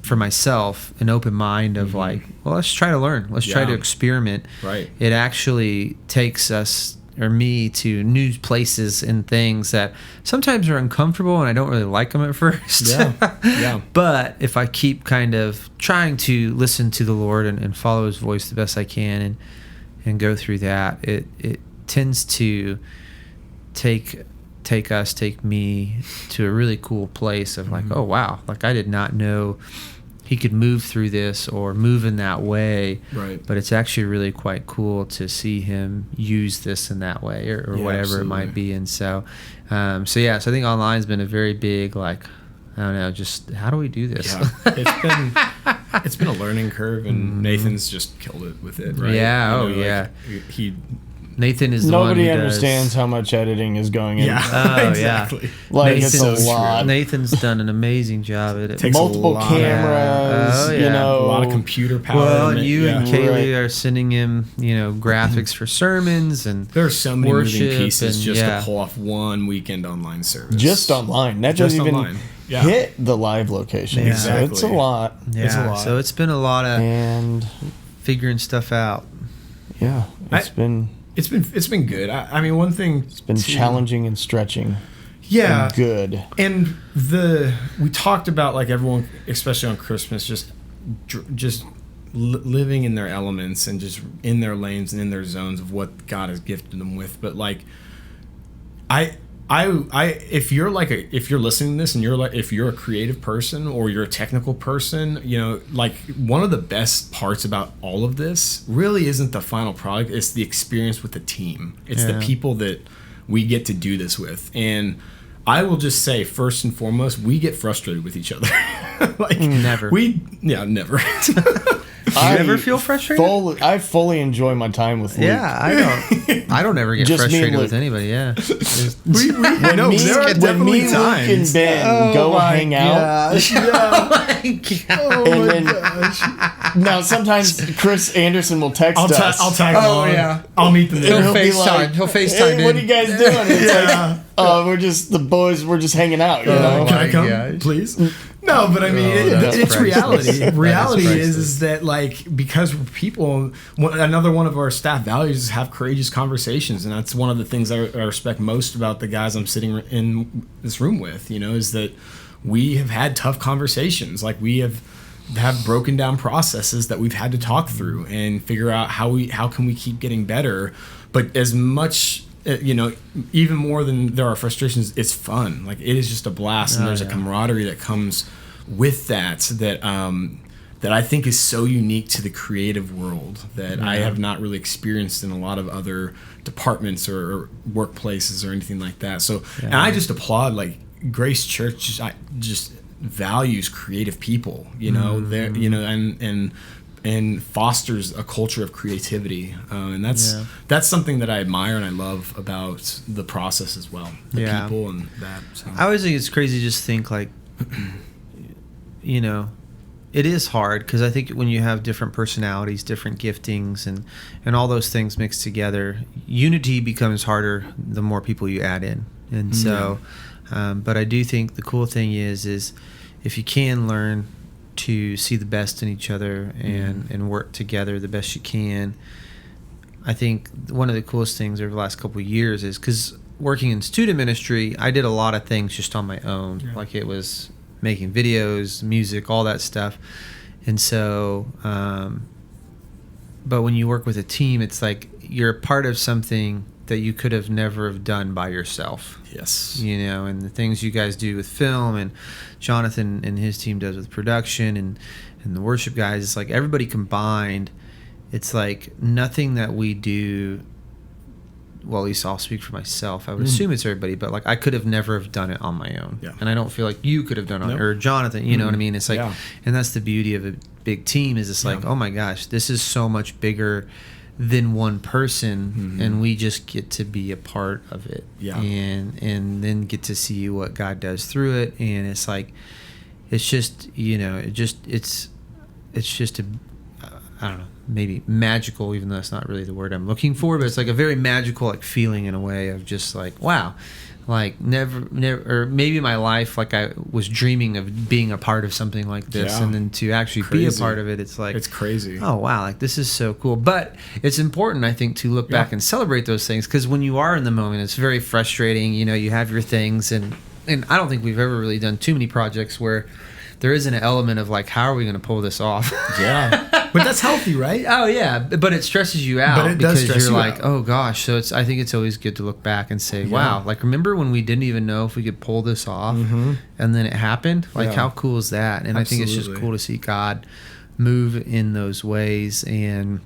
for myself an open mind of like, well, let's try to learn. Let's try to experiment. Right. It actually takes us or me to new places and things that sometimes are uncomfortable and I don't really like them at first. But if I keep kind of trying to listen to the Lord and follow his voice the best I can and go through that, it tends to take me to a really cool place of like, oh wow, like I did not know he could move through this or move in that way. Right. But it's actually really quite cool to see him use this in that way or whatever absolutely. It might be. And so I think online's been a very big, like, I don't know, just how do we do this? It's been a learning curve, and Nathan's just killed it with it, right? Yeah. He Nathan is the Nobody one who understands how much editing is going in. exactly. Like Nathan's it's a lot. Nathan's done an amazing job at it. Takes Multiple cameras, a lot of computer power. Well, and you and Kaylee are sending him, graphics for sermons, and there are so many moving worship pieces just to pull off one weekend online service. Just online. That Just doesn't even online. hit the live location. Yeah. So it's a lot. Yeah, It's a lot. so it's been a lot of And figuring stuff out. yeah, it's been good. I mean, one thing it's been challenging and stretching. Yeah, And good. And we talked about like everyone, especially on Christmas, just living in their elements and just in their lanes and in their zones of what God has gifted them with. But like, if you're listening to this and if you're a creative person or you're a technical person, like one of the best parts about all of this really isn't the final product. It's the experience with the team. It's the people that we get to do this with. And I will just say, first and foremost, we get frustrated with each other. Never. Never. Do you ever feel frustrated? I fully enjoy my time with Luke. Yeah, I don't ever get Just me and frustrated with Luke. anybody. Yeah. There are definitely Luke, and times. Ben go hang out. Oh my god. And then now sometimes Chris Anderson will text us. I'll tag along. I'll meet them there. He'll be FaceTime. like, He'll FaceTime. Hey, what are you guys doing? And it's Yeah. like, we're just the boys. We're just hanging out. You know. Can I come, gosh. please? No, but I mean, it's priceless. reality. That is Reality priceless. is that like because we're people, another one of our staff values is have courageous conversations, and that's one of the things I respect most about the guys I'm sitting in this room with. Is that we have had tough conversations. Like we have broken down processes that we've had to talk through and figure out how can we keep getting better. But as much. Even more than there are frustrations, it's fun. Like it is just a blast, and there's a camaraderie that comes with that I think is so unique to the creative world that I have not really experienced in a lot of other departments or workplaces or anything like that. So, and I just applaud like Grace Church just values creative people. And fosters a culture of creativity, and that's something that I admire and I love about the process as well. The people and that. So. I always think it's crazy to just think like, it is hard because I think when you have different personalities, different giftings, and all those things mixed together, unity becomes harder the more people you add in. And so, but I do think the cool thing is if you can learn to see the best in each other and work together the best you can. I think one of the coolest things over the last couple of years is because working in student ministry, I did a lot of things just on my own. Yeah. Like it was making videos, music, all that stuff. And so, but when you work with a team, it's like you're a part of something that you could have never have done by yourself. Yes. You know, and the things you guys do with film and Jonathan and his team does with production and the worship guys, it's like everybody combined. It's like nothing that we do, well, at least I'll speak for myself. I would assume it's everybody, but like I could have never have done it on my own. Yeah. And I don't feel like you could have done it, or Jonathan, you know what I mean? It's like, and that's the beauty of a big team is it's like, oh my gosh, this is so much bigger than one person, and we just get to be a part of it, and then get to see what God does through it. And it's like, it's just, you know, it's just a, I don't know, maybe magical, even though that's not really the word I'm looking for, but it's like a very magical like feeling in a way of just like, wow, like never, or maybe my life, like I was dreaming of being a part of something like this, and then to actually be a part of it, it's like, it's crazy. Oh wow, like this is so cool. But it's important, I think, to look back and celebrate those things, because when you are in the moment, it's very frustrating. You know, you have your things, and I don't think we've ever really done too many projects where there isn't an element of like, how are we going to pull this off? Yeah, but that's healthy, right? Oh yeah, but it stresses you out, but it does because stress you're you like, out. oh gosh. So I think it's always good to look back and say, wow, like remember when we didn't even know if we could pull this off, and then it happened? Like how cool is that? And I think it's just cool to see God move in those ways, and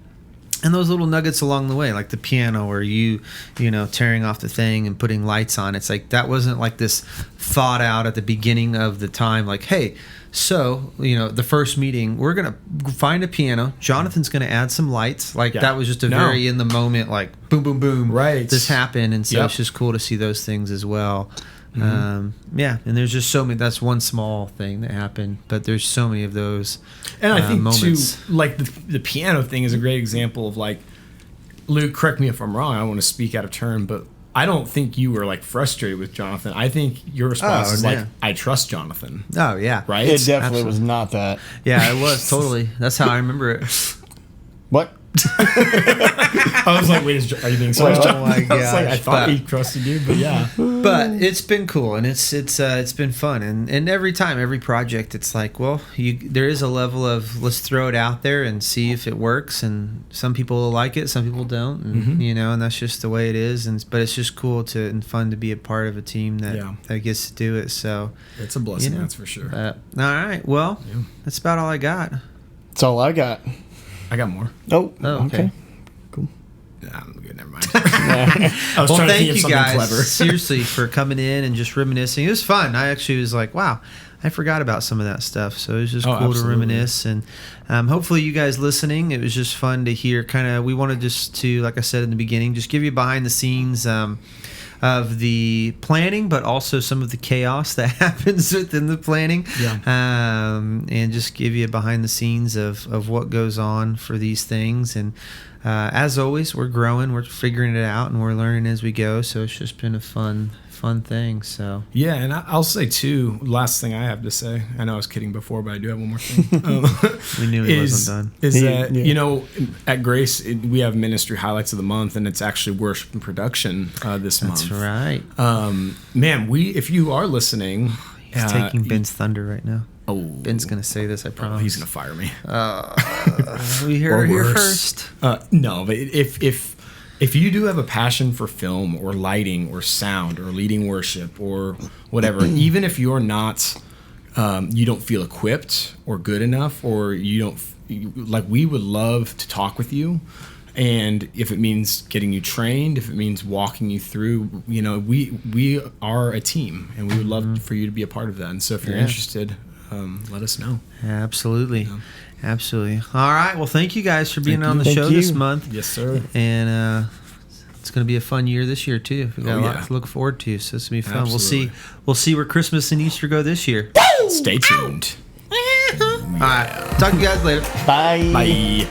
those little nuggets along the way, like the piano, or you know, tearing off the thing and putting lights on. It's like that wasn't like this thought out at the beginning of the time, like, hey, so, you know, the first meeting, we're going to find a piano. Jonathan's going to add some lights. Like that was just a very in the moment, like boom, boom, boom. Right. This happened. And so it's just cool to see those things as well. And there's just so many. That's one small thing that happened, but there's so many of those. And I think moments. Too, like the piano thing is a great example of like, Luke, correct me if I'm wrong, I don't want to speak out of turn, but I don't think you were like frustrated with Jonathan. I think your response is like, I trust Jonathan. Oh yeah. Right? It definitely was not that. Yeah, it was totally. That's how I remember it. What? I was like, wait, are you being serious? Oh my gosh! I thought he trusted you, but yeah. But it's been cool, and it's been fun, and every time, every project, it's like, well, there is a level of let's throw it out there and see if it works, and some people will like it, some people don't, and you know, and that's just the way it is. But it's just cool and fun to be a part of a team that gets to do it. So it's a blessing, that's for sure. All right, well, that's about all I got. That's all I got. I got more. Oh, okay. Cool. Nah, I'm good. Never mind. I was trying to think of something guys, clever. seriously, for coming in and just reminiscing. It was fun. I actually was like, wow, I forgot about some of that stuff. So it was just cool to reminisce. And hopefully you guys listening, it was just fun to hear we wanted just to, like I said in the beginning, just give you behind the scenes of the planning, but also some of the chaos that happens within the planning, and just give you behind the scenes of what goes on for these things. And as always, we're growing, we're figuring it out, and we're learning as we go. So it's just been a fun thing. So yeah, and I'll say too, last thing I have to say, I know I was kidding before, but I do have one more thing. We knew he wasn't done. Is that you know, at Grace we have ministry highlights of the month, and it's actually worship and production this month. That's right. Man, if you are listening, he's taking Ben's thunder right now. Oh, Ben's gonna say this, I promise. He's gonna fire me. We hear it here first. No, but if you do have a passion for film or lighting or sound or leading worship or whatever, even if you're not, you don't feel equipped or good enough, or we would love to talk with you. And if it means getting you trained, if it means walking you through, you know, we are a team, and we would love for you to be a part of that. And so if you're interested, let us know. Absolutely. Yeah. Absolutely. All right. Well, thank you guys for being on the show this month. Yes, sir. And it's going to be a fun year this year too. We got a lot to look forward to, so it's going to be fun. Absolutely. We'll see where Christmas and Easter go this year. Stay tuned. All right. Talk to you guys later. Bye. Bye.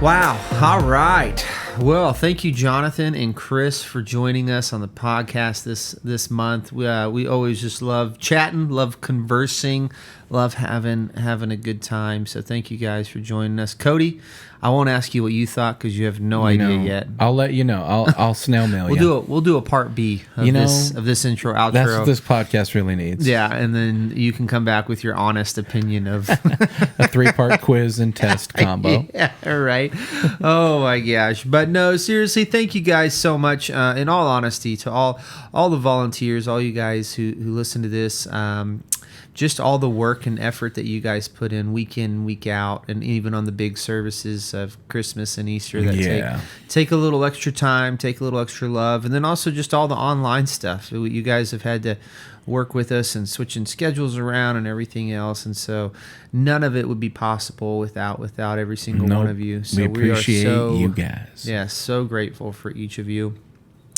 Wow. All right. Well, thank you, Jonathan and Chris, for joining us on the podcast this month. We always just love chatting, love conversing, love having a good time. So thank you guys for joining us. Cody, I won't ask you what you thought because you have no idea yet. I'll let you know. I'll snail mail you. We'll do a part B of this intro outro. That's what this podcast really needs. Yeah, and then you can come back with your honest opinion of a 3-part quiz and test combo. Yeah, right. Oh my gosh. But no, seriously, thank you guys so much. In all honesty, to all the volunteers, all you guys who listen to this, just all the work and effort that you guys put in week in, week out, and even on the big services of Christmas and Easter that take a little extra time, take a little extra love, and then also just all the online stuff. You guys have had to work with us and switching schedules around and everything else, and so none of it would be possible without every single one of you. So we appreciate you guys. Yeah, so grateful for each of you.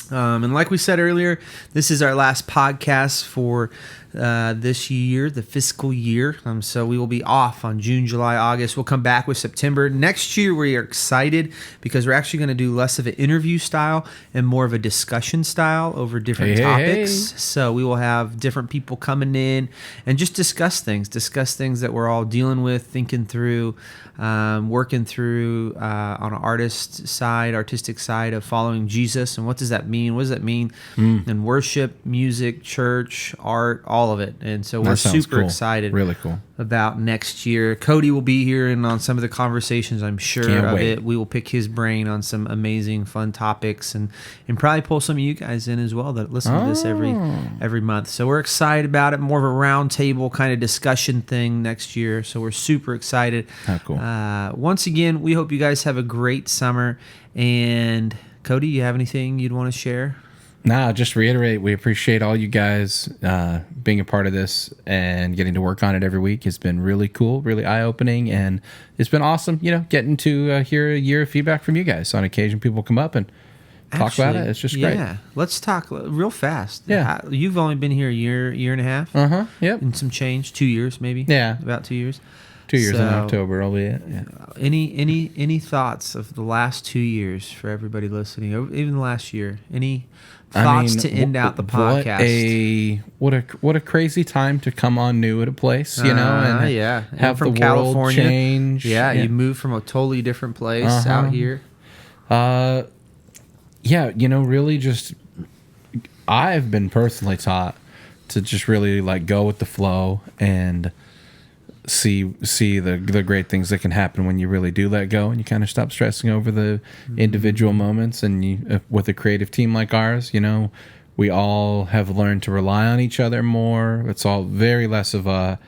And like we said earlier, this is our last podcast for this year, the fiscal year. So we will be off on June, July, August. We'll come back with September. Next year, we are excited because we're actually going to do less of an interview style and more of a discussion style over different topics. So we will have different people coming in and just discuss things that we're all dealing with, thinking through, working through on an artistic side of following Jesus. And what does that mean? What does that mean in worship, music, church, art, all of it? And so we're super excited. Really cool. About next year. Cody will be here and on some of the conversations, I'm sure. Can't wait. We will pick his brain on some amazing, fun topics and probably pull some of you guys in as well that listen to this every month. So we're excited about it. More of a round table kind of discussion thing next year. So we're super excited. How cool. Once again, we hope you guys have a great summer. And Cody, you have anything you'd want to share? Nah, just reiterate, we appreciate all you guys being a part of this and getting to work on it every week. It's been really cool, really eye-opening, and it's been awesome, getting to hear a year of feedback from you guys. On occasion, people come up and talk about it. It's just great. Yeah, let's talk real fast. Yeah. You've only been here a year and a half? Yep. And some change, 2 years maybe? Yeah. About 2 years? 2 years in October, albeit. Yeah. Any thoughts of the last 2 years for everybody listening, or even the last year? Any thoughts to end out the podcast? What a crazy time to come on new at a place, and have from the California world change. Yeah, you moved from a totally different place out here. Really just I've been personally taught to just really go with the flow and see the great things that can happen when you really do let go and you kind of stop stressing over the individual moments. And you, with a creative team like ours, we all have learned to rely on each other more. It's all very less of a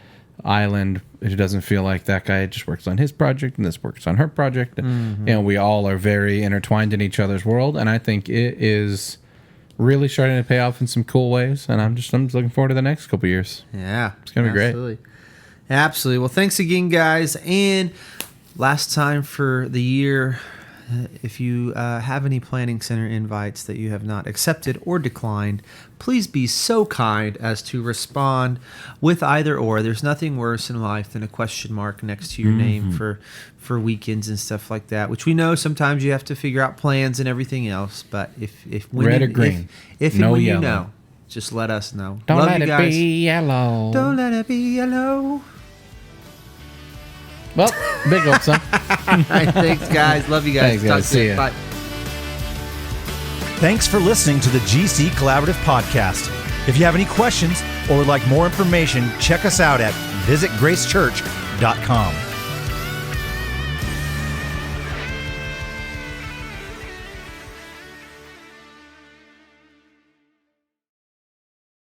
island. It doesn't feel like that guy just works on his project and this works on her project. And we all are very intertwined in each other's world. And I think it is really starting to pay off in some cool ways. And I'm just looking forward to the next couple of years. Yeah, it's gonna be great. Absolutely. Well, thanks again, guys. And last time for the year, if you have any Planning Center invites that you have not accepted or declined, please be so kind as to respond with either or. There's nothing worse in life than a question mark next to your name for weekends and stuff like that, which we know sometimes you have to figure out plans and everything else. But if red or green, if no when yellow. You know, just let us know. Don't Love let you it guys. be yellow. Don't let it be yellow. Well, big hopes, huh? All right, thanks, guys. Love you guys. Thanks, guys. See ya. Bye. Thanks for listening to the GC Collaborative Podcast. If you have any questions or would like more information, check us out at visitgracechurch.com.